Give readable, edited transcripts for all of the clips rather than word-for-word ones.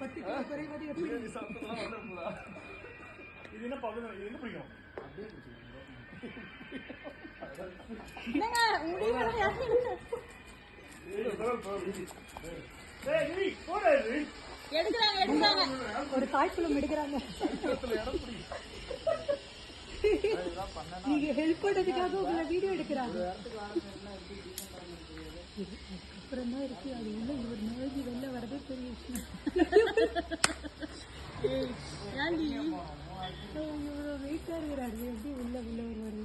10 kilo குறைவது எப்படி? இது என்ன பாக்குது? இது என்ன பிடிக்கும்? அப்படியே என்னங்க முடியல யாரு? எடுக்கறாங்க ஒரு காய்ச்சலும் எடுக்கறாங்க. நீங்க ஹெல்ப் பண்றதுக்காக உங்களை வீடியோ எடுக்கறாங்க. அப்புறம் தான் இருக்கு அது உள்ள இவர் நோய்க்கு வெளில வரதே பெரிய விஷயம். ஏன்டி இவ்வளோ வெயிட்டா இருக்கிறாரு எப்படி உள்ள வருவாரு?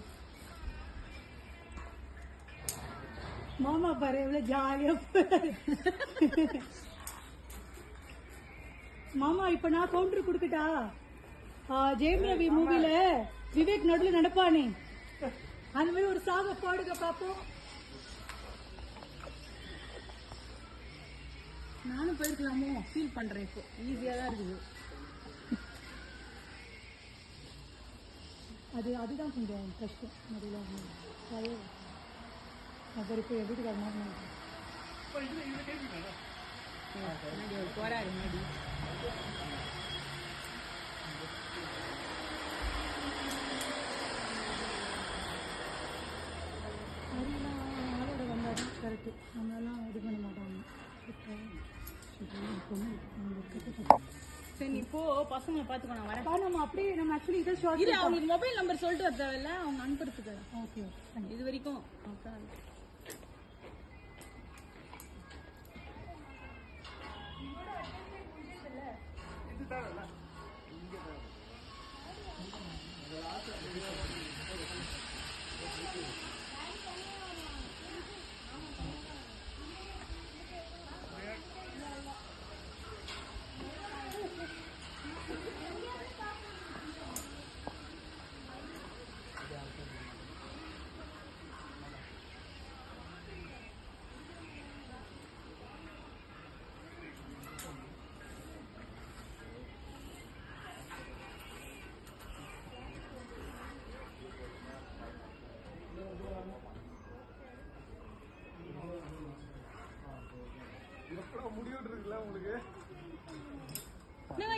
மாமா பாரு எவ்வளவு ஜாலியா மாமா. இப்ப நான் கவுண்டர் குடுக்கட்டா? ஜெயம் ரவி மூவில விவேக் நடுவில் நடப்பானே அந்த மாதிரி ஒரு சாக பாடுங்க பாப்போம். நானும் போயிருக்கலாமோ ஃபீல் பண்றேன். இப்போ ஈஸியா தான் இருக்குது. அதுதான் கொஞ்சம் கஷ்டம். நிறைய அவர் இப்போ வீட்டுக்கு அது மாதிரி போராடு முன்னாடி ஆளோட வந்தாதான் கரெக்டு. நம்மளாம் இது பண்ண மாட்டாங்க. சரி இப்போ பசங்களை பார்த்துக்கோ. நான் வரேன். நம்ம அப்படியே நம்ம ஆக்சுவலி இதை ஷார்ட் இல்லை. அவங்களுக்கு மொபைல் நம்பர் சொல்லிட்டு வர தேவையில்ல. அவங்க அனுப்புறதுக்கு. ஓகே இது வரைக்கும்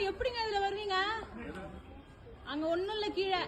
எப்படிங்க இதுல வருவீங்க? அங்க ஒண்ணும் இல்ல கீழே